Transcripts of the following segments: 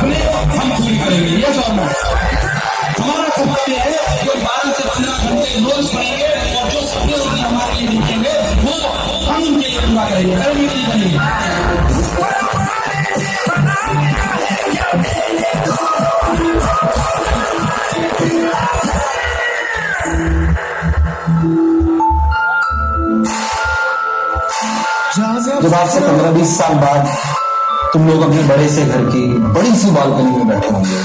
अपने हम पूरी करेंगे। ये हमारा सपना ये है कि 12 से 15 घंटे रोज पढ़ेंगे और जो सपने होंगे हमारे लिए देखेंगे वो हम उनके लिए पूरा करेंगे। करेंगे नहीं करेंगे? जब आज से 15-20 साल बाद तुम लोग अपने बड़े से घर की बड़ी सी बालकनी में बैठे होंगे,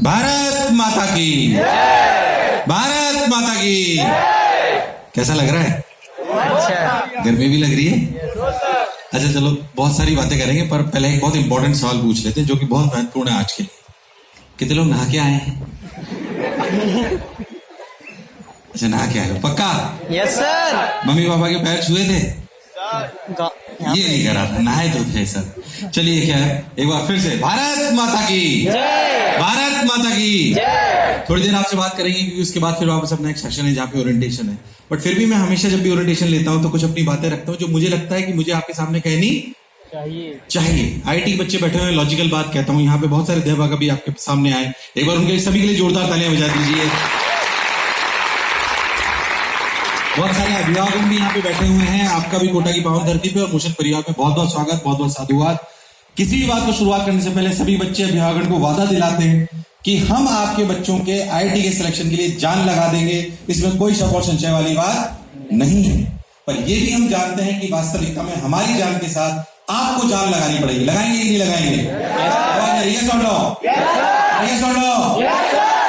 भारत माता की, भारत माता की। कैसा लग रहा है? गर्मी भी लग रही है? अच्छा चलो, बहुत सारी बातें करेंगे, पर पहले एक बहुत इंपॉर्टेंट सवाल पूछ लेते हैं जो कि बहुत महत्वपूर्ण है आज के लिए। कितने लोग नहा के आए हैं? अच्छा, नहा के आए हो पक्का? Yes sir. मम्मी पापा के पैर छुए थे? ये नहीं करा था, नहाए तो थे सर। चलिए, क्या है, एक बार फिर से भारत माता की, भारत माता की। थोड़ी देर आपसे बात करेंगे क्योंकि उसके बाद फिर वापस अपना एक सेशन है जहाँ पे ओरिएंटेशन है। बट फिर भी मैं हमेशा जब भी ओरिएंटेशन लेता हूँ तो कुछ अपनी बातें रखता हूँ जो मुझे लगता है कि मुझे आपके सामने कहनी चाहिए। आईटी के बच्चे बैठे हुए, लॉजिकल बात कहता हूँ। यहाँ पे बहुत सारे देहभागा भी आपके सामने आए, एक बार उनके सभी के लिए जोरदार तालियां बजा दीजिए। बहुत सारे अभिभावक भी यहाँ पे बैठे हुए हैं। आपका भी कोटा की पावन धरती पे और मोशन परिवार में बहुत बहुत स्वागत, बहुत बहुत साधुवाद। किसी भी बात को शुरुआत करने से पहले सभी बच्चे अभिभावकों को वादा दिलाते हैं कि हम आपके बच्चों के आईआईटी के सिलेक्शन के लिए जान लगा देंगे। इसमें कोई शक और संशय वाली बात नहीं है। पर ये भी हम जानते हैं कि वास्तविकता में हमारी जान के साथ आपको जान लगानी पड़ेगी। लगाएंगे कि नहीं लगाएंगे? ये सुन लो, ये सुन लो।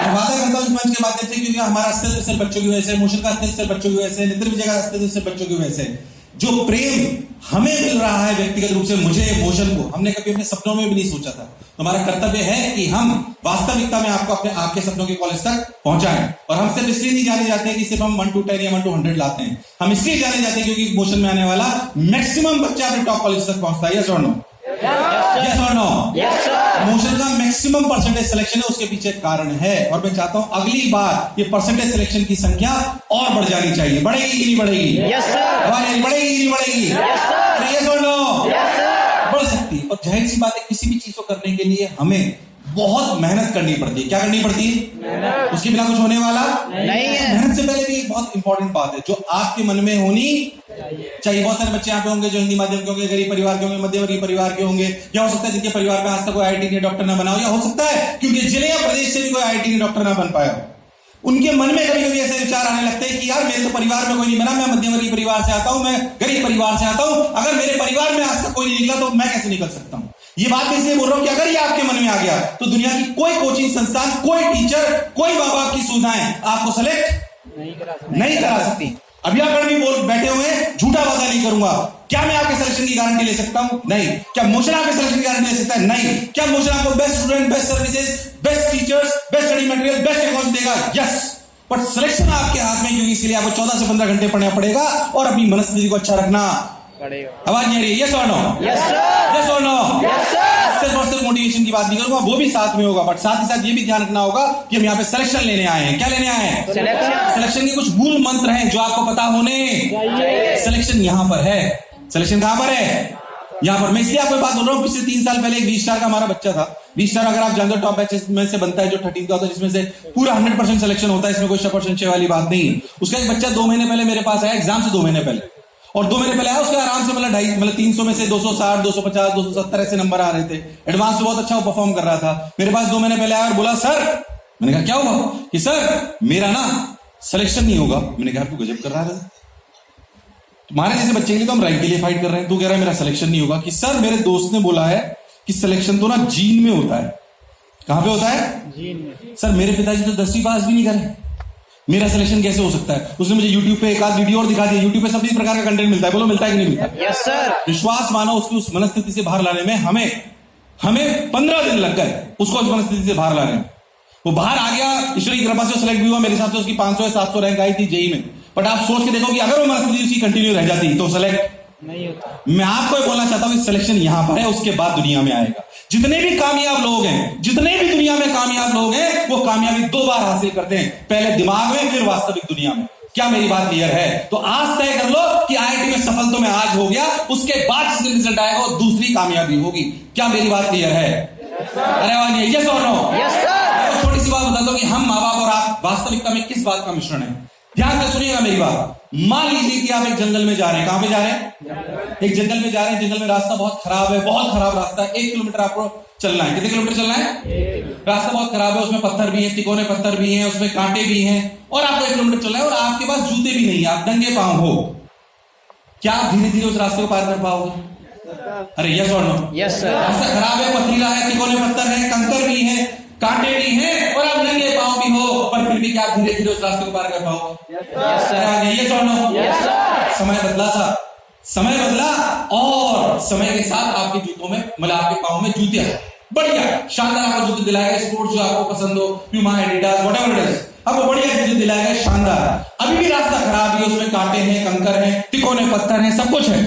मैं वादा करता हूँ इस मंच के माध्यम से, क्योंकि हमारा अस्तित्व सिर्फ बच्चों की वजह से, मोशन का अस्तित्व सिर्फ बच्चों की वजह से, नितिन विजय का अस्तित्व सिर्फ बच्चों की वजह से। जो प्रेम हमें मिल रहा है व्यक्तिगत रूप से, मुझे, मोशन को, हमने कभी अपने सपनों में भी नहीं सोचा था। हमारा कर्तव्य है कि हम वास्तविकता में आपको अपने आपके सपनों के कॉलेज तक पहुंचाएं। और हम सिर्फ इसलिए नहीं जाने जाते हैं कि सिर्फ हम 1 to 10 या 1 to 100 लाते हैं। हम इसलिए जाने जाते हैं क्योंकि मोशन में आने वाला मैक्सिमम बच्चा अपने टॉप कॉलेज तक पहुंचता है। यस और नो? यस और नो? मोशन का मैक्सिमम परसेंटेज सिलेक्शन है, उसके पीछे कारण है। और मैं चाहता हूं अगली बार ये परसेंटेज सिलेक्शन की संख्या और बढ़ जानी चाहिए। बढ़ेगी कि नहीं बढ़ेगी? बढ़ेगी कि नहीं बढ़ेगी? यस और नो? बढ़ सकती है। और जाहिर सी बात है, किसी भी चीज को करने के लिए हमें बहुत मेहनत करनी पड़ती है। क्या करनी पड़ती है? उसके बिना कुछ होने वाला नहीं है। मेहनत से पहले भी एक बहुत इंपॉर्टेंट बात है जो आपके मन में होनी चाहिए। बहुत सारे बच्चे यहाँ पे होंगे जो हिंदी माध्यम के होंगे, गरीब परिवार के होंगे, मध्यवर्गीय परिवार के होंगे, या हो सकता है जिनके परिवार में आज तक कोई आईआईटी के डॉक्टर ना बना हो, या हो सकता है क्योंकि जिले या प्रदेश से भी कोई आईआईटी के डॉक्टर ना बन पाया हो। उनके मन में कभी कभी ऐसे विचार आने लगते हैं कि यार मेरे तो परिवार में कोई नहीं बना, मैं मध्यवर्गीय परिवार से आता हूं, मैं गरीब परिवार से आता हूं, अगर मेरे परिवार में आज तक कोई नहीं निकला तो मैं कैसे निकल सकता हूं। ये बात मैं इसलिए बोल रहा हूं कि अगर ये आपके मन में आ गया तो दुनिया की कोई कोचिंग संस्थान, कोई टीचर, कोई माँ बाप की सुविधाएं आपको सेलेक्ट नहीं करा सकती। अभिभावक भी बोल बैठे हुए, झूठा वादा नहीं करूंगा। क्या मैं आपके सिलेक्शन की गारंटी ले सकता हूं? नहीं। क्या मोशन आपके सिलेक्शन की गारंटी ले सकता है? नहीं। क्या मोशन आपको best student, best services, best teachers, best study material, best technology देगा? यस। बट सिलेक्शन आपके हाथ में, क्योंकि इसलिए आपको 14 से 15 घंटे पढ़ना पड़ेगा और अपनी मनस्थिति को अच्छा रखना पड़ेगा। आवाज नहीं आ रही है? यस और नो? Yes sir. यस और नो? Yes sir. सिर्फ और सिर्फ मोटिवेशन की बात नहीं करूंगा, वो भी साथ में होगा, बट साथ ही साथ ये भी ध्यान रखना होगा कि हम यहाँ पे सिलेक्शन लेने आए हैं। क्या लेने आए हैं? सिलेक्शन के कुछ मूल मंत्र हैं जो आपको पता होने चाहिए। सिलेक्शन यहाँ पर है। सिलेक्शन कहां पर है? यहाँ पर। मैं इसलिए आपको बात बोल रहा हूँ, पिछले 3 साल पहले एक V-स्टार का हमारा बच्चा था। V-स्टार अगर आप जानते हो टॉप बैचेस में से बनता है, जो 13 का होता है, जिसमें से पूरा 100% सिलेक्शन होता है, इसमें कोई शक और संशय वाली बात नहीं। उसका एक बच्चा 2 महीने पहले मेरे पास आया, एग्जाम से 2 महीने पहले, और 2 महीने पहले आया, उसका आराम से मतलब 300 में से 260, 250, 270 ऐसे नंबर आ रहे थे। एडवांस में बहुत अच्छा परफॉर्म कर रहा था। मेरे पास 2 महीने पहले आया और बोला, सर, मैंने कहा क्या हुआ? कि सर मेरा ना सिलेक्शन नहीं होगा। मैंने कहा तू गजब कर रहा है, तुम्हारे जैसे बच्चे के लिए तो हम रैंक के लिए फाइट कर रहे हैं, तू कह रहा है मेरा सिलेक्शन नहीं होगा। कि सर मेरे दोस्त ने बोला है कि सिलेक्शन तो ना जीन में होता है। कहां पे होता है? जीन में। सर मेरे पिताजी तो 10वीं पास भी नहीं करे, मेरा सिलेक्शन कैसे हो सकता है? उसने मुझे YouTube पे एक आध वीडियो और दिखा दिया। YouTube पे सभी प्रकार का कंटेंट मिलता है, बोलो मिलता है कि नहीं मिलता? Yes sir. विश्वास मानो उसकी उस मनस्थिति से बाहर लाने में हमें हमें 15 दिन लग गए उसको उस परिस्थिति से बाहर लाने में। वो बाहर आ गया, ईश्वर की कृपा से सिलेक्ट भी हुआ। मेरे हिसाब से उसकी 500 या 700 रैंक आई थी जेई में। बट आप सोच के देखो कि अगर वो परिस्थिति उसकी कंटिन्यू रह जाती तो सिलेक्ट नहीं होता। मैं आपको ये बोलना चाहता हूं कि सिलेक्शन यहां पर है, उसके बाद दुनिया में आएगा। जितने भी कामयाब लोग हैं, जितने भी दुनिया में कामयाब लोग हैं, वो कामयाबी 2 बार हासिल करते हैं, पहले दिमाग में फिर वास्तविक दुनिया में। क्या मेरी बात क्लियर है? तो आज तय कर लो कि आईआईटी में सफल तो मैं आज हो गया, उसके बाद जिस रिजल्ट आएगा वो दूसरी कामयाबी होगी। क्या मेरी बात क्लियर है? अरे वाह, यस और नो? Yes sir. छोटी सी बात बता दो कि हम माँ बाप और आप वास्तविकता में किस बात का मिश्रण है। ध्यान से सुनिएगा मेरी बात। मान लीजिए कि आप एक जंगल में जा रहे हैं। कहां पे जा रहे हैं? एक जंगल में जा रहे हैं। जंगल में रास्ता बहुत खराब है, बहुत खराब रास्ता है। 1 किलोमीटर आपको चलना है। कितने किलोमीटर चलना है? रास्ता बहुत खराब है, उसमें पत्थर भी है, तिकोने पत्थर भी हैं, उसमें कांटे भी हैं, और आपको 1 किलोमीटर चलना है और आपके पास जूते भी नहीं है, आप नंगे पांव हो। क्या आप धीरे धीरे उस रास्ते को पार कर पाओगे? अरे यस और नो? Yes sir. रास्ता खराब है, पथरीला है, तिकोने पत्थर है, कंकर भी है, कांटे भी हैं, और आप नंगे पांव भी हो, पर फिर भी क्या आप धीरे धीरे उस रास्ते को पार कर पाओगे? Yes sir. यस और नो? Yes sir. समय बदला था, समय बदला, और समय के साथ आपके जूतों में, मतलब आपके पांव में जूते आए। बढ़िया शानदार आपको जूते दिलाएगा, स्पोर्ट्स जो आपको पसंद हो, Puma, Adidas, whatever it is, आपको बढ़िया जूते दिलाएगा, शानदार। अभी भी रास्ता खराब है, उसमें कांटे हैं, कंकर हैं, तिकोने पत्थर हैं, सब कुछ है।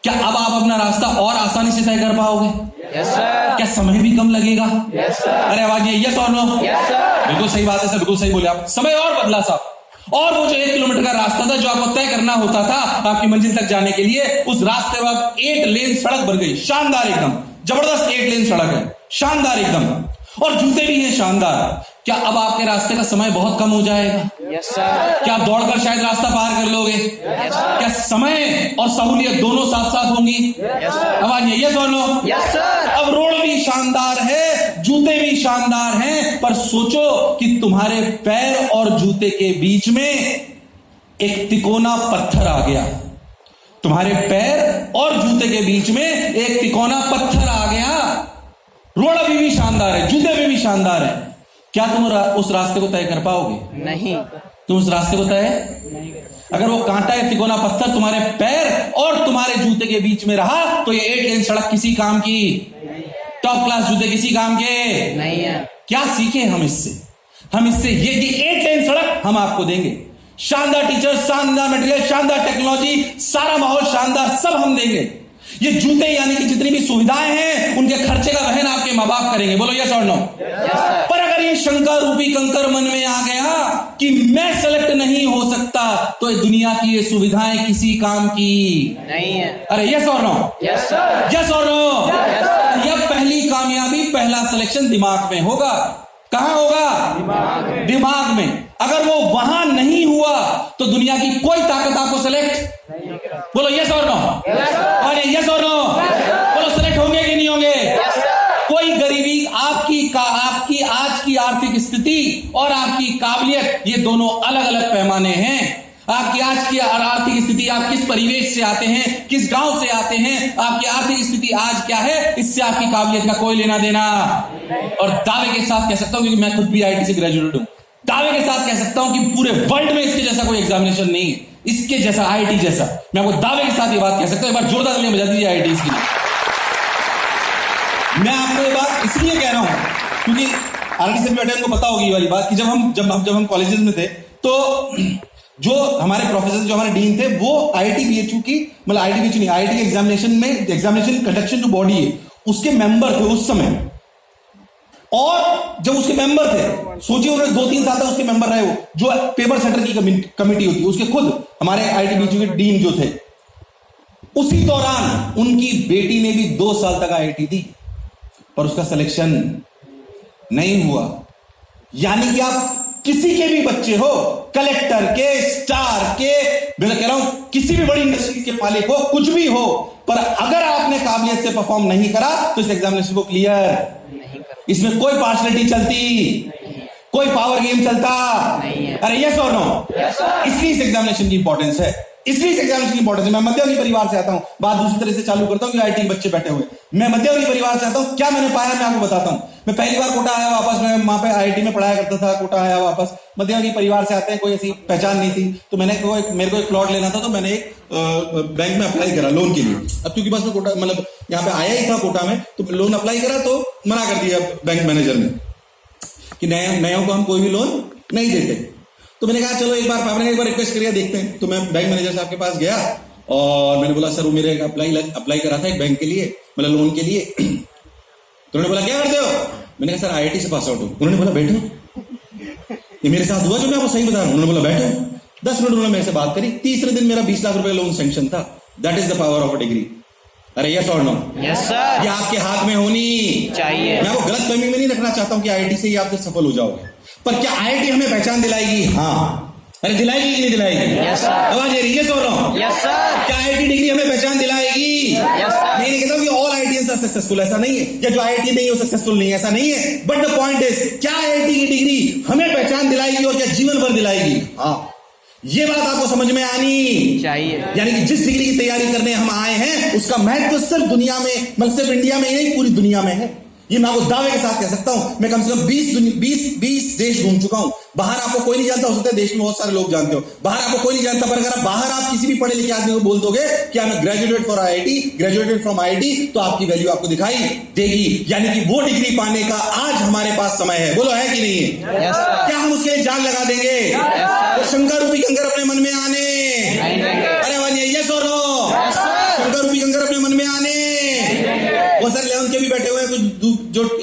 क्या अब आप अपना रास्ता और आसानी से तय कर पाओगे? Yes sir. क्या समय भी कम लगेगा? Yes sir. अरे आवाज यस और नो? Yes sir. बिल्कुल सही बात है सर, बिल्कुल सही बोले आप। समय और बदला साहब, और वो जो 1 किलोमीटर का रास्ता था जो आपको तय करना होता था आपकी मंजिल तक जाने के लिए, उस रास्ते पर 8 लेन सड़क बन गई, शानदार एकदम, जबरदस्त 8 लेन सड़क है, शानदार एकदम, और जूते भी हैं शानदार। क्या अब आपके रास्ते का समय बहुत कम हो जाएगा? Yes sir. क्या आप दौड़कर शायद रास्ता पार कर लोगे? Yes sir. क्या समय और सहूलियत दोनों साथ साथ होंगी? Yes sir. अब आइए यस और नो? Yes sir. अब रोड भी शानदार है, जूते भी शानदार हैं, पर सोचो कि तुम्हारे पैर और जूते के बीच में एक तिकोना पत्थर आ गया। तुम्हारे पैर और जूते के बीच में एक तिकोना पत्थर आ गया। रोड अभी भी शानदार है, जूते भी शानदार है, क्या तुम उस रास्ते को तय कर पाओगे? नहीं। तुम उस रास्ते को तय नहीं। अगर वो कांटा या तिकोना पत्थर तुम्हारे पैर और तुम्हारे जूते के बीच में रहा तो ये 8 लेन सड़क किसी काम की? टॉप क्लास जूते किसी काम के नहीं है। क्या सीखे हम इससे? हम इससे ये कि 8 लेन सड़क हम आपको देंगे, शानदार टीचर, शानदार मटेरियल, शानदार टेक्नोलॉजी, सारा माहौल शानदार, सब हम देंगे। ये जूते यानी कि जितनी भी सुविधाएं हैं उनके खर्चे का वहन आपके माँ बाप करेंगे। बोलो यस और नो? पर अगर ये शंका रूपी कंकर मन में आ गया कि मैं सेलेक्ट नहीं हो सकता, तो ये दुनिया की ये सुविधाएं किसी काम की नहीं है। अरे यस और नो? Yes sir. यस और नो? Yes sir. यह पहली कामयाबी, पहला सिलेक्शन दिमाग में होगा। कहां होगा? दिमाग में। अगर वो वहां नहीं हुआ तो दुनिया की कोई ताकत आपको सेलेक्ट, बोलो यस और नो? और यस और नो? बोलो सेलेक्ट होंगे कि नहीं होंगे? कोई गरीबी, आपकी आज की आर्थिक स्थिति और आपकी काबिलियत, ये दोनों अलग अलग पैमाने हैं। आपकी आज की आर्थिक स्थिति, आप किस परिवेश से आते हैं, किस गांव से आते हैं, आपकी आर्थिक स्थिति आज क्या है, इससे आपकी काबिलियत का कोई लेना देना। और दावे के साथ कह सकता हूं, क्योंकि मैं खुद भी आईआईटी से ग्रेजुएट हूं, दावे के साथ कह सकता हूं कि पूरे वर्ल्ड में इसके जैसा कोई एग्जामिनेशन नहीं है, इसके जैसा आईआईटी जैसा। मैं आपको दावे के साथ ये बात कह सकता हूं। एक बार जोरदार तालियां बजा दीजिए आईआईटी की। मैं आपको ये बात इसलिए कह रहा हूं क्योंकि आईआईटी से भी बैठे उनको पता होगी ये वाली बात कि जब हम कॉलेजेस में थे तो जो हमारे प्रोफेसर, जो हमारे डीन थे, वो आईआईटी बीएचयू की, मतलब आईआईटी बीएचयू नहीं, आईआईटी के एग्जामिनेशन में, एग्जामिनेशन कंडक्शन जो बॉडी है उसके मेंबर थे उस समय। और जब उसके मेंबर थे, सोचिए उन्होंने 2-3 साल तक उसके मेंबर रहे, वो जो पेपर सेंटर की कमेटी होती है उसके खुद हमारे आईआईटी बीएचयू के डीन जो थे, उसी दौरान उनकी बेटी ने भी 2 साल तक आईआईटी दी पर उसका सिलेक्शन नहीं हुआ। यानी कि आप किसी के भी बच्चे हो, कलेक्टर के, स्टार के, मैं कह रहा हूं किसी भी बड़ी इंडस्ट्री के मालिक हो, कुछ भी हो, पर अगर आपने काबिलियत से परफॉर्म नहीं करा तो इस एग्जामिनेशन को क्लियर नहीं कर। इसमें कोई पार्शलिटी चलती, कोई पावर गेम चलता, अरे यस और नो? इसलिए इस एग्जामिनेशन की इंपॉर्टेंस है। इसलिए इस एग्जाम की इंपॉर्टेंस है। मैं मध्यवर्गीय परिवार से आता हूं, बात दूसरी तरह से चालू करता हूं कि आईटी के बच्चे बैठे हुए, मैं मध्यवर्गीय परिवार से आता हूं। क्या मैंने पाया मैं आपको बताता हूं। मैं पहली बार कोटा आया वापस, मैं वहां पे आईआईटी में पढ़ाया करता था, कोटा आया वापस। मध्यवर्गीय परिवार से आते हैं, कोई ऐसी पहचान नहीं थी, तो मेरे को एक प्लॉट लेना था, तो मैंने एक बैंक में अप्लाई करा लोन के लिए। अब क्योंकि बस मैं कोटा मतलब यहाँ पे आया ही था कोटा में, तो लोन अप्लाई करा तो मना कर दिया बैंक मैनेजर ने कि नयों को हम कोई भी लोन नहीं देते। तो मैंने कहा चलो एक बार रिक्वेस्ट करिए, देखते हैं। तो मैं बैंक मैनेजर साहब के पास गया और मैंने बोला सर वो मेरे अप्लाई करा था एक बैंक के लिए, मतलब लोन के लिए। तो उन्होंने बोला क्या करते हो? मैंने कहा सर आईआईटी से पास आउट हूं। उन्होंने बोला बैठो, ये मेरे साथ हुआ जो मैं आपको सही बता रहा हूं। उन्होंने बोला बैठो। 10 मिनट उन्होंने मेरे से बात करी। तीसरे दिन मेरा 20 लाख रुपए लोन सैंक्शन था। That is the power of a degree. अरे यस और नो? Yes sir. ये आपके हाथ में होनी चाहिए। मैं आपको गलत फहमी में नहीं रखना चाहता हूं कि आईआईटी से ही आप सफल हो जाओगे, पर क्या आईआईटी हमें पहचान दिलाएगी? हाँ। अरे दिलाएगी कि नहीं दिलाएगी? Yes sir. आवाज आ रही है? यस और नो? Yes sir. क्या आईआईटी डिग्री हमें पहचान दिलाएगी? Yes sir. मैं नहीं कहता हूं कि ऑल आईआईटीएंस आर सक्सेसफुल, ऐसा नहीं है, या जो आईआईटी नहीं है वो सक्सेसफुल नहीं है, ऐसा नहीं है। बट द पॉइंट इज, क्या आईआईटी की डिग्री हमें पहचान दिलाएगी और क्या जीवन भर दिलाएगी? हाँ, ये बात आपको समझ में आनी चाहिए। यानी कि जिस डिग्री की तैयारी करने हम आए हैं उसका महत्व सिर्फ दुनिया में, मतलब सिर्फ इंडिया में ही नहीं पूरी दुनिया में है। ये मैं आपको दावे के साथ कह सकता हूं। मैं कम से कम 20 देश घूम चुका हूं। बाहर आपको कोई नहीं जानता, हो सकता है देश में बहुत सारे लोग जानते हो, बाहर आपको कोई नहीं जानता, पर अगर बाहर आप किसी भी पढ़े लिखे आदमी को बोल दोगे कि मैं graduated for IIT, graduated from IIT, तो आपकी वैल्यू आपको दिखाई देगी। यानी कि वो डिग्री पाने का आज हमारे पास समय है। बोलो है कि नहीं है? Yes sir. क्या हम उसके लिए जान लगा देंगे? तो शंकर रूपी कंकर अपने मन में आने, अरे वाली यस और नो? शंकर रूपी कंकर अपने मन में आने। वो सर 11th के भी बैठे हुए हैं,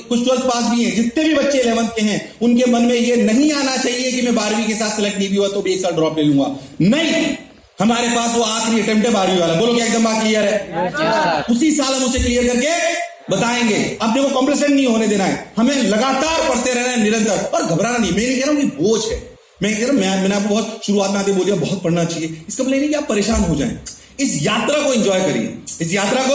कुछ 12th पास भी हैं। जितने भी बच्चे 11th के हैं उनके मन में ये नहीं आना चाहिए कि मैं 12वीं के साथ सिलेक्ट नहीं भी हुआ तो भी एक साल ड्रॉप ले लूंगा। नहीं, हमारे पास वो आखिरी अटेम्प्ट है 12वीं वाला। बोलो क्या एकदम बात क्लियर है? उसी साल हम उसे क्लियर करके बताएंगे। अपने को कॉम्प्लेसेंट नहीं होने देना है, हमें लगातार पढ़ते रहना है, निरंतर, और घबराना नहीं। मैं नहीं कह रहा हूं कि बोझ है, मैं कह रहा हूं मैंने आपको बहुत शुरुआत में आते बोल दिया बहुत पढ़ना चाहिए। इसका मतलब नहीं कि आप परेशान हो जाएं। इस यात्रा को एंजॉय करिए, इस यात्रा को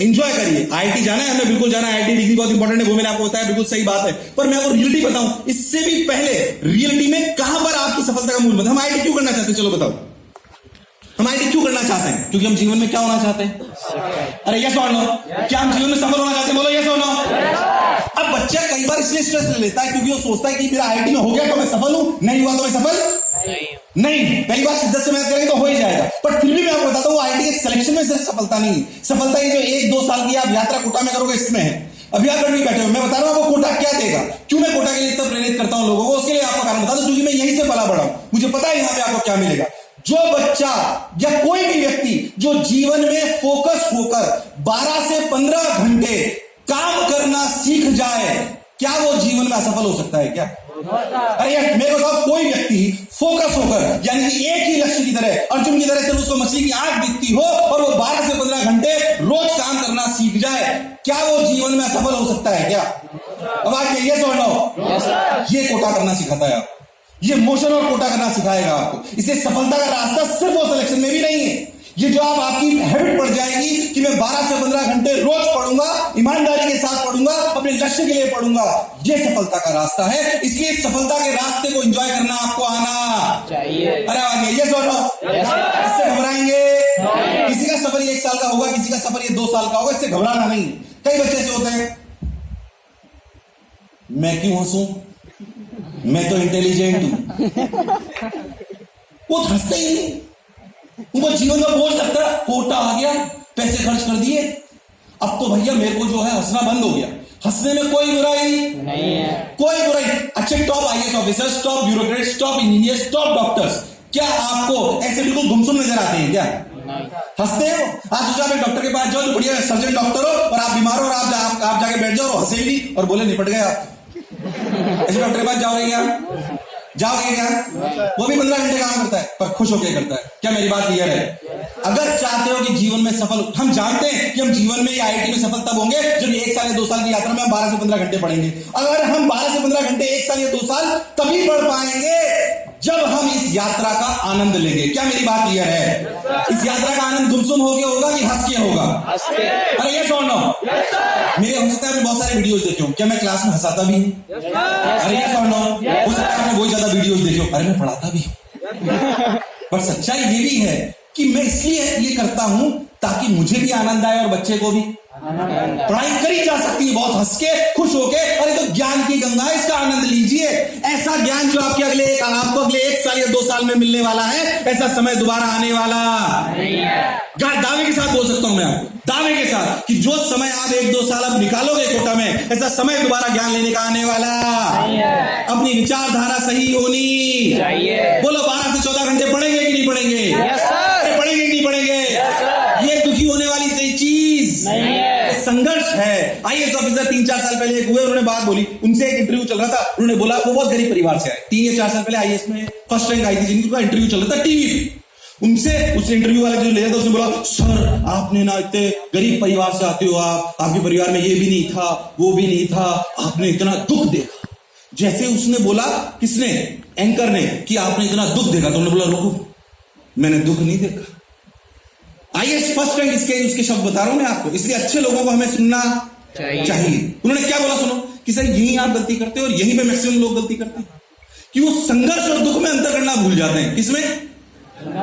एंजॉय करिए। आईआईटी जाना है, हमें बिल्कुल जाना है। आईआईटी डिग्री बहुत इंपॉर्टेंट है, वो मैंने आपको बताया, बिल्कुल सही बात है। पर मैं आपको रियलिटी बताऊं, इससे भी पहले रियलिटी में कहां पर आपकी सफलता का मूल मंत्र। हम आईआईटी क्यों करना चाहते हैं? चलो बताओ, हम आईआईटी क्यों करना चाहते हैं? क्योंकि हम जीवन में क्या होना चाहते हैं? अरे यस और नो? क्या हम जीवन में सफल होना चाहते हैं? बोलो यस और नो? अब बच्चा कई बार इसलिए स्ट्रेस ले लेता है क्योंकि वो सोचता है कि मेरा आईआईटी में हो गया तो मैं सफल हूं, नहीं हुआ तो मैं सफल नहीं। कई बार शिद्दत से मेहनत करेंगे तो हो ही जाएगा। पर फिर भी मैं आपको बताता हूं, आईआईटी के सिलेक्शन में सिर्फ सफलता नहीं, सफलता ये जो 1-2 साल की आप यात्रा कोटा में करोगे इसमें है। अभी आप बैठे हुए, मैं बता रहा हूं आपको कोटा क्या देगा, क्यों मैं कोटा के लिए इतना प्रेरित करता हूं लोगों को, उसके लिए आपको कारण बता दूं, क्योंकि मैं यहीं से पला बड़ा हूं, मुझे पता है यहां पे आपको क्या मिलेगा। जो बच्चा या कोई भी व्यक्ति जो जीवन में फोकस होकर 12 से 15 घंटे काम करना सीख जाए, क्या वो जीवन में असफल हो सकता है क्या? अरे यार मेरे को कोई व्यक्ति फोकस होकर, यानी कि एक ही लक्ष्य की तरह, अर्जुन की तरह से उसको मछली की आंख दिखती हो और वो 12 से 15 घंटे रोज काम करना सीख जाए, क्या वो जीवन में असफल हो सकता है क्या? अब आज ये सुन लो, ये कोटा करना सिखाता है आपको, ये मोशन और कोटा करना सिखाएगा आपको। इसलिए सफलता का रास्ता सिर्फ वो सिलेक्शन में भी नहीं है। ये जो आपकी हैबिट पड़ जाएगी कि मैं 12 से 15 घंटे रोज पढ़ूंगा, ईमानदारी के साथ पढ़ूंगा, अपने लक्ष्य के लिए पढ़ूंगा, ये सफलता का रास्ता है। इसलिए सफलता के रास्ते को एंजॉय करना आपको आना चाहिए। अरे आगे ये सुनो, इससे घबराएंगे? किसी का सफर 1 साल का होगा, किसी का सफर 2 साल का होगा, इससे घबराना नहीं। कई बच्चे से होते हैं, मैं क्यों हंसूं, मैं तो इंटेलिजेंट हूं, वो हंसते ही नहीं, उनको जीवन का बोझ लगता है। कोटा आ गया, पैसे खर्च कर दिए, अब तो भैया मेरे को जो है हंसना बंद हो गया। हंसने में कोई बुराई नहीं है, कोई बुराई। अच्छे top IAS officers, top bureaucrats, top engineers, top doctors, क्या आपको ऐसे बिल्कुल गुमसुम नजर आते हैं क्या? हंसते हो? आज सोचा आप एक डॉक्टर के पास जाओ जो बढ़िया सर्जन डॉक्टर हो और आप बीमार हो और आप जाके बैठ जाओ और हंसे भी नहीं और बोले निपट गए आप। ऐसे डॉक्टर के पास जाओगे क्या? जाओगे क्या? वो भी 15 घंटे काम करता है पर खुश होकर करता है। क्या मेरी बात क्लियर है? अगर चाहते हो कि जीवन में सफल, हम जानते हैं कि हम जीवन में आईआईटी में सफल तब होंगे जब 1 साल या 2 साल की यात्रा में हम 12 से 15 घंटे पढ़ेंगे। अगर हम 12 से 15 घंटे 1 साल या 2 साल तभी पढ़ पाएंगे जब हम इस यात्रा का आनंद लेंगे। क्या मेरी बात क्लियर है? इस यात्रा का आनंद गुमसुम होके होगा कि हंस के होगा? अरे ये सुनो, मेरे हो सकता है बहुत सारे वीडियोस देखे हो, क्या मैं क्लास में हंसाता भी हूं? अरे ये सुनो, हो सकता है आपने बहुत ज्यादा वीडियोस देखे हो, अरे मैं पढ़ाता भी हूं। पर सच्चाई ये भी है कि मैं इसलिए ये करता हूं ताकि मुझे भी आनंद आए और बच्चे को भी। पढ़ाई करी जा सकती है बहुत हंस के, खुश होके, अरे तो ज्ञान की गंगा है, इसका आनंद लीजिए। ऐसा ज्ञान जो आपको अगले 1 साल या 2 साल में मिलने वाला है, ऐसा समय दोबारा आने वाला दावे के साथ बोल सकता हूं मैं आपको, दावे के साथ, कि जो समय आप 1-2 साल अब निकालोगे कोटा में, ऐसा समय दोबारा ज्ञान लेने का आने वाला। अपनी विचारधारा सही होनी चाहिए। बोलो 12 से 14 घंटे पढ़ेंगे कि नहीं पढ़ेंगे? पढ़ेंगे कि नहीं पढ़ेंगे? ये दुखी होने वाली चीज संघर्ष है। आईएएस ऑफिसर 3-4 साल पहले हुए, उन्होंने बात बोली, उनसे एक इंटरव्यू चल रहा था, उन्होंने बोला, वो बहुत गरीब परिवार से आए, 3 या 4 साल पहले आईएएस में फर्स्ट रैंक आई थी, जिनका इंटरव्यू चल रहा था टीवी पे। उनसे उस इंटरव्यू वाले जो ले रहा था, उसने बोला, सर आपने ना इतने गरीब परिवार से आते हो, आपके परिवार में ये भी नहीं था, वो भी नहीं था, आपने इतना दुख देखा। जैसे उसने बोला, किसने, एंकर ने, कि आपने इतना दुख देखा, तो उन्होंने बोला, रुको, मैंने दुख नहीं देखा। आईएएस फर्स्ट रैंक उसके शब्द बता रहा हूं मैं आपको, इसलिए अच्छे लोगों को हमें सुनना चाहिए। उन्होंने क्या बोला सुनो, कि सर यही आप गलती करते हो और यहीं पे मैक्सिमम लोग गलती करते हैं कि वो संघर्ष और दुख में अंतर करना भूल जाते हैं। किसमें?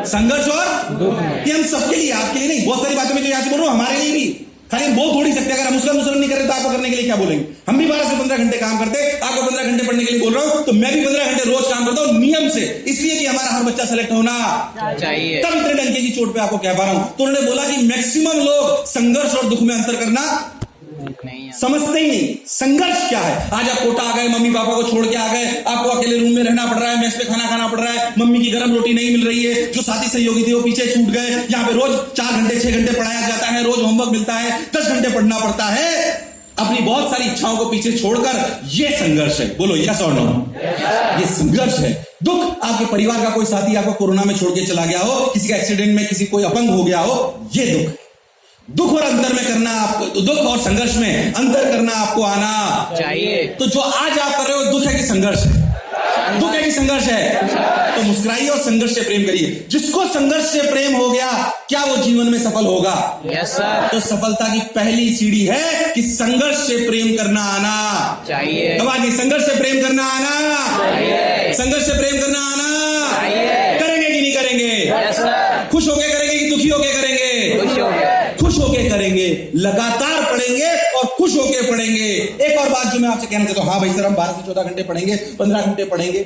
संघर्ष और दुख। ये हम सबके लिए, आपके लिए नहीं, बहुत सारी बातों में जो यहां से बोल रहा हूं हमारे लिए भी, खाली हम बोल थोड़ी सकते। अगर हम उसका अनुसरण नहीं करें तो आपको करने के लिए क्या बोलेंगे? हम भी 12 से 15 घंटे काम करते, आपको 15 घंटे पढ़ने के लिए बोल रहा हूं, तो मैं भी 15 घंटे रोज काम करता हूं नियम से, इसलिए कि हमारा हर बच्चा सेलेक्ट होना चाहिए। तब इतने डंके की चोट पे आपको कह पा रहा हूं। तो उन्होंने बोला कि मैक्सिमम लोग संघर्ष और दुख में अंतर करना समझते ही नहीं। संघर्ष क्या है? आज आप कोटा आ गए, मम्मी पापा को छोड़ के आ गए, आपको अकेले रूम में रहना पड़ रहा है, मेस पे खाना खाना पड़ रहा है, मम्मी की गर्म रोटी नहीं मिल रही है, जो साथी सहयोगी थे वो पीछे छूट गए, यहाँ पे रोज 4 घंटे 6 घंटे पढ़ाया जाता है, रोज होमवर्क मिलता है, 10 घंटे पढ़ना पड़ता है, अपनी बहुत सारी इच्छाओं को पीछे छोड़कर। ये संघर्ष है। बोलो यस और नो? ये संघर्ष है। दुख, आपके परिवार का कोई साथी आपको कोरोना में छोड़ के चला गया हो, किसी का एक्सीडेंट में किसी कोई अपंग हो गया हो, ये दुख। दुख और अंतर में करना आपको, दुख और संघर्ष में अंतर करना आपको आना चाहिए। तो जो आज आप कर रहे हो, दुख है कि संघर्ष है? दुख है कि संघर्ष है? तो मुस्कुराइए और संघर्ष से प्रेम करिए। जिसको संघर्ष से प्रेम हो गया, क्या वो जीवन में सफल होगा? Yes sir. तो सफलता की पहली सीढ़ी है कि संघर्ष से प्रेम करना आना चाहिए। अब आगे, संघर्ष से प्रेम करना आना चाहिए। संघर्ष से प्रेम करना आना चाहिए। करेंगे कि नहीं करेंगे? Yes sir. खुश होके करेंगे कि दुखी होके करेंगे? खुश होके करेंगे। लगातार पढ़ेंगे और खुश होके पढ़ेंगे। एक और बात जो मैं आपसे कहना चाहता हूं, हाँ भाई सर हम 12 से 14 घंटे पढ़ेंगे, 15 घंटे पढ़ेंगे।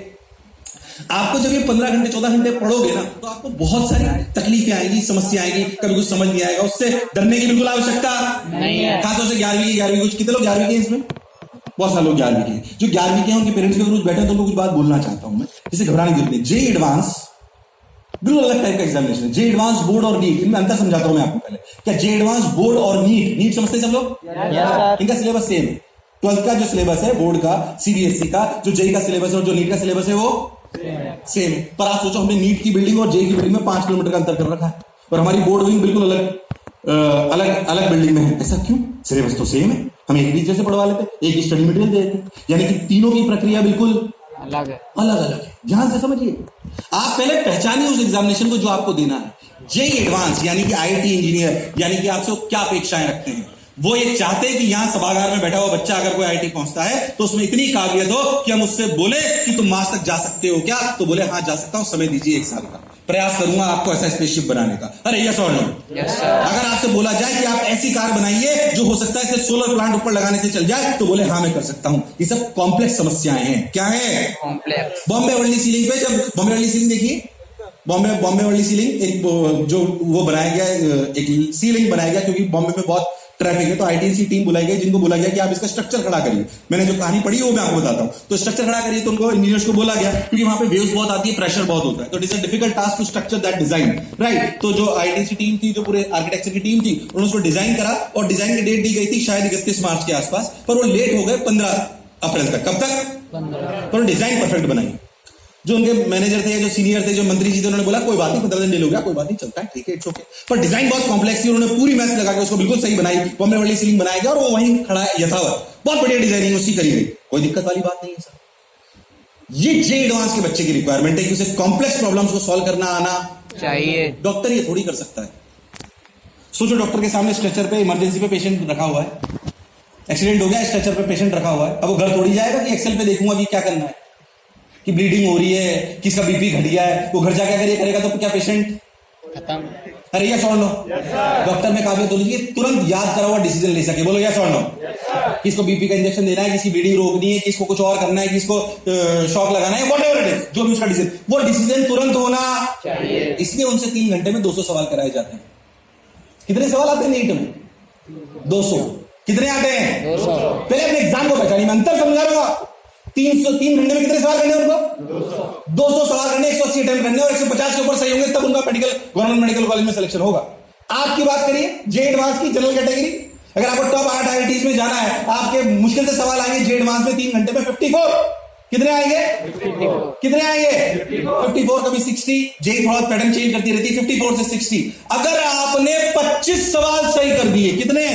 आपको जब ये 15 घंटे 14 घंटे पढ़ोगे ना, तो आपको बहुत सारी तकलीफें आएंगी, समस्या आएगी, कभी कुछ समझ नहीं आएगा, उससे डरने की बिल्कुल आवश्यकता नहीं है। खासतौर से 11वीं कुछ, कितने लोग 11वीं के इसमें? बहुत सारे लोग 11वीं के, जो 11वीं के हैं उनके पेरेंट्स भी रोज बैठे तो उनको कुछ बात बोलना चाहता हूं मैं, जिससे घबराने की जरूरत नहीं। जेईई एडवांस बिल्कुल अलग टाइप का एग्जामिनेशन है। जेईई एडवांस, बोर्ड और नीट, इनमें अंतर समझाता हूं मैं आपको पहले। क्या जेईई एडवांस, बोर्ड और नीट समझते हैं सब लोग? इनका सिलेबस सेम है। 12th का जो सिलेबस है बोर्ड का, सीबीएसई का, जो जेईई का सिलेबस है और जो नीट का सिलेबस है वो सेम है। पर आप सोचो, हमने नीट की बिल्डिंग और जेईई की बिल्डिंग में 5 किलोमीटर का अंतर कर रखा है, और हमारी बोर्ड विंग बिल्कुल अलग बिल्डिंग में है। ऐसा क्यों? सिलेबस तो सेम है, हम एक टीचर से पढ़वा लेते, एक ही स्टडी मटेरियल दे देते, यानी कि तीनों की प्रक्रिया बिल्कुल अलग है। ध्यान से समझिए, आप पहले पहचानिए उस एग्जामिनेशन को जो आपको देना है। जेईई एडवांस यानी कि आईआईटी इंजीनियर, यानी कि आपसे क्या अपेक्षाएं रखते हैं? वो ये चाहते हैं कि यहां सभागार में बैठा हुआ बच्चा अगर कोई आईआईटी पहुंचता है तो उसमें इतनी काबिलियत हो कि हम उससे बोले कि तुम मार्स तक जा सकते हो क्या? तो बोले हाँ जा सकता हूं, समय दीजिए 1 साल का, प्रयास करूंगा आपको ऐसा स्पेसशिप बनाने का। अरे यस और नो? Yes sir. अगर आपसे बोला जाए कि आप ऐसी कार बनाइए जो हो सकता है सिर्फ सोलर प्लांट ऊपर लगाने से चल जाए, तो बोले हाँ मैं कर सकता हूं। ये सब कॉम्प्लेक्स समस्याएं हैं। क्या है? कॉम्प्लेक्स। बॉम्बे वर्ल्ड सीलिंग पे, जब बॉम्बे वर्ल्ड सीलिंग देखिए, बॉम्बे वर्ल्ड सीलिंग एक जो वो बनाया गया, एक सीलिंग बनाया गया क्योंकि बॉम्बे में बहुत ट्रैफिक है, तो आईटीसी टीम बुलाई गई, जिनको बोला गया कि आप इसका स्ट्रक्चर खड़ा करिए। मैंने जो कहानी पढ़ी वो मैं आपको बताता हूं। तो स्ट्रक्चर खड़ा करिए, तो उनको इंजीनियर्स को बोला गया क्योंकि वहां पे वेव्स बहुत आती है, प्रेशर बहुत होता है, तो it is a difficult task to structure that design, right. तो जो आईटीसी टीम थी, जो पूरे आर्किटेक्चर की टीम थी, उन्होंने उसको डिजाइन करा और डिजाइन की डेट दी गई थी शायद 31 मार्च के आसपास, पर वो लेट हो गए 15 अप्रैल तक। कब तक? पर डिजाइन परफेक्ट बनाई। जो उनके मैनेजर थे, जो सीनियर थे, जो मंत्री जी थे, उन्होंने बोला कोई बात नहीं, 15 दिन डिले हो गया, कोई बात नहीं, चलता है, ठीक है, इट्स ओके। पर डिजाइन बहुत कॉम्प्लेक्स थी, उन्होंने पूरी मैथ लगा के उसको बिल्कुल सही बनाई, बॉम्बे वाली सीलिंग बनाया गया और वो वहीं खड़ा है यथावत, बहुत बढ़िया डिजाइनिंग उसकी करी गई, कोई दिक्कत वाली बात नहीं है सर। ये जेईई एडवांस के बच्चे की रिक्वायरमेंट है कि उसे कॉम्प्लेक्स प्रॉब्लम्स को सॉल्व करना आना चाहिए। डॉक्टर ये थोड़ी कर सकता है। सोचो, डॉक्टर के सामने स्ट्रेचर पे, इमरजेंसी पे पेशेंट रखा हुआ है, एक्सीडेंट हो गया, स्ट्रेचर पे पेशेंट रखा हुआ है, अब वो घर थोड़ी जाएगा कि एक्सेल पे देखूंगा कि क्या करना है। कि ब्लीडिंग हो रही है, किसका बीपी घट गया है, वो घर जाके अगर ये करेगा तो क्या पेशेंट खत्म। अरे यस और नो? डॉक्टर में काबिलियत होनी चाहिए तुरंत याद करा हुआ डिसीजन ले सके। बोलो यस और नो? किसको बीपी का इंजेक्शन देना है, किसकी ब्लीडिंग रोकनी है, किसको कुछ और करना है, किसको शॉक लगाना है, व्हाटएवर इट इज, जो भी उसका डिसीजन, वो डिसीजन तुरंत होना चाहिए। इसलिए उनसे 3 घंटे में 200 सवाल कराए जाते हैं। कितने सवाल आते हैं नीट में? 200। कितने आते हैं? 200। पहले अपने एग्जाम को पहचानिए, मैं अंतर समझा रहा हूं। 303 घंटे में कितने सवाल करने हैं उनको? 200 सवाल करने, 180 अटेम्प्ट करने, और 150 के ऊपर सही होंगे तब उनका मेडिकल गवर्नमेंट मेडिकल कॉलेज में सिलेक्शन होगा। आपकी बात करिए जे एडवांस की, जनरल कैटेगरी, अगर आपको टॉप 8 IITs में जाना है, आपके मुश्किल से सवाल आएंगे जे एडवांस में 3 घंटे में 54। कितने आएंगे? 54। कितने आएंगे? 54। कभी 60, जेई थोड़ा पैटर्न चेंज करती रहती है, 54 से 60। अगर आपने 25 सवाल सही कर दिए, कितने?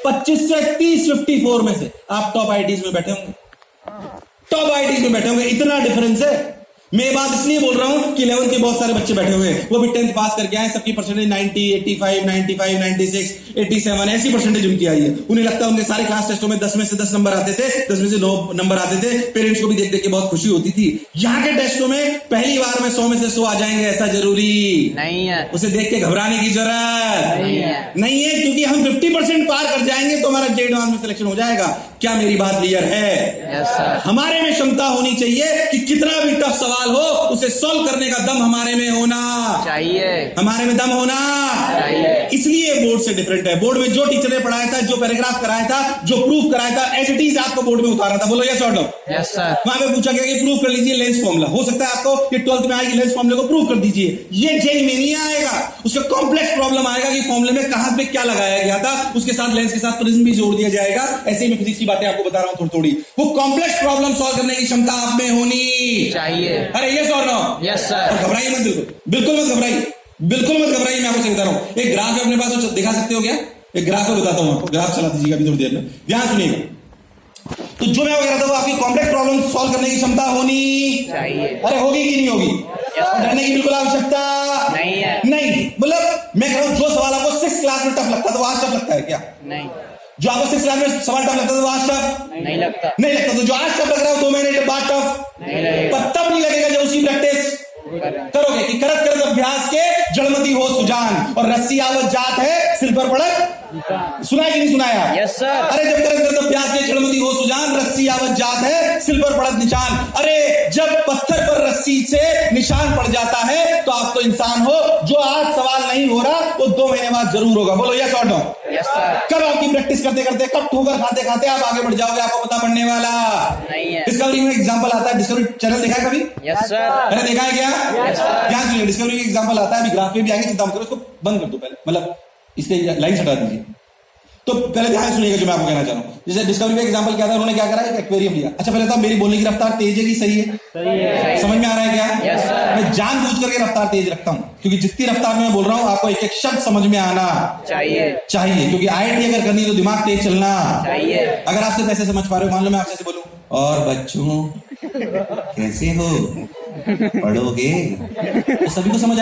25 से 30, 54 में से आप टॉप IITs में बैठे होंगे, टॉप IITs में बैठे होंगे। इतना डिफरेंस है। मैं ये बात इसलिए बोल रहा हूं कि 11th के बहुत सारे बच्चे बैठे हुए हैं, वो भी 10th पास करके आए, सबकी परसेंटेज 90, 85, 95, 96, 87 ऐसी परसेंटेज उनकी आई है। उन्हें लगता है उनके सारे क्लास टेस्टों में 10 में से 10 नंबर आते थे, 10 में से 9 नंबर आते थे। पेरेंट्स को भी देख देख के बहुत खुशी होती थी। यहाँ के टेस्टों में पहली बार में 100 में से 100 आ जाएंगे ऐसा जरूरी नहीं है। उसे देख के घबराने की जरूरत नहीं है, क्योंकि हम 50% पार कर जाएंगे तो हमारा जे एडवांस में सिलेक्शन हो जाएगा। क्या मेरी बात क्लियर है? Yes sir. हमारे में क्षमता होनी चाहिए कि कितना भी टफ सवाल हो उसे सॉल्व करने का दम हमारे में होना चाहिए। हमारे में दम होना चाहिए। इसलिए बोर्ड से डिफरेंट है। बोर्ड में जो टीचर ने पढ़ाया था, जो पैराग्राफ कराया था, जो प्रूफ कराया था, एज इट इज आपको बोर्ड में उतारा था। बोलो यस और नो? Yes sir. वहां पे पूछा गया कि प्रूफ कर लीजिए लेंस फॉर्मूला। हो सकता है आपको कि 12th में आएगी लेंस फॉर्मूले को प्रूफ कर दीजिए, ये जेई में नहीं आएगा। उसका कॉम्प्लेक्स प्रॉब्लम आएगा कि फॉर्मूले में कहां पे क्या लगाया गया था, उसके साथ लेंस के साथ प्रिज्म भी जोड़ दिया जाएगा। ऐसे ही मैं फिजिक्स की बातें आपको बता रहा हूं थोड़ी। वो कॉम्प्लेक्स प्रॉब्लम सॉल्व करने की क्षमता आप में होनी चाहिए। अरे यस और नो? Yes sir. और घबराइए मत, बिल्कुल मत घबराइए, बिल्कुल मत घबराइए। मैं आपको सही बता रहा हूं। एक ग्राफ है अपने पास, तो दिखा सकते हो क्या? एक ग्राफ में बताता हूं आपको, ग्राफ चला दीजिएगा अभी थोड़ी देर में, ध्यान सुनिएगा। तो जो मैं कह रहा था वो आपकी कॉम्प्लेक्स प्रॉब्लम सॉल्व करने की क्षमता होनी चाहिए। अरे होगी कि नहीं होगी? डरने की बिल्कुल आवश्यकता नहीं है। नहीं, मतलब मैं कह रहा हूं जो सवाल आपको 6th क्लास में टफ लगता है तो आज टफ लगता है क्या? नहीं। जो आपको 6th क्लास में सवाल टफ लगता है तो आज टफ नहीं लगता। नहीं लगता। तो जो आज टफ लग रहा है 2 महीने बाद टफ नहीं लगेगा। पर तब नहीं लगेगा जब उसकी प्रैक्टिस करोगे कि करत करत अभ्यास के जड़मती हो सुजान, और रस्सी आवत जात है सिर पर पड़त। सुना है कि नहीं सुनाया? Yes sir. अरे जब करत करत अभ्यास के जड़मती हो सुजान, रस्सी आवत जात है सिर पर पड़त निशान। अरे जब पत्थर पर रस्सी से निशान पड़ जाता है तो आप तो इंसान हो। जो आज सवाल नहीं हो रहा वो 2 महीने बाद जरूर होगा। बोलो यस और नो? Yes sir. कब आपकी प्रैक्टिस करते करते, कब ठोकर खाते खाते आप आगे बढ़ जाओगे, आपको पता पड़ने वाला नहीं है। डिस्कवरी में एग्जांपल आता है। डिस्कवरी चैनल देखा है कभी? Yes sir. अरे देखा है क्या? Yes sir. ध्यान सुनिए, डिस्कवरी का एग्जांपल आता है, अभी ग्राफ में भी आएंगे, चिंता मत करो, इसको बंद कर दो पहले, मतलब इसके लाइन हटा दीजिए। तो पहले ध्यान सुनिएगा जो मैं आपको कहना चाह रहा हूं। जैसे डिस्कवरी का एग्जांपल क्या था, उन्होंने क्या करा, एक एक्वेरियम लिया। अच्छा पहले तो मेरी बोलने की रफ्तार तेज है कि सही है? सही है। समझ में आ रहा है क्या? Yes sir. मैं जानबूझ करके रफ्तार तेज रखता हूं क्योंकि जितनी रफ्तार में मैं बोल रहा हूं आपको एक एक शब्द समझ में आना चाहिए। क्योंकि IIT अगर करनी है तो दिमाग तेज चलना चाहिए। अगर आप सिर्फ ऐसे समझ पा रहे हो, मान लो मैं आपसे बोलूं और बच्चों कैसे हो, पढ़ोगे, तो सभी को समझ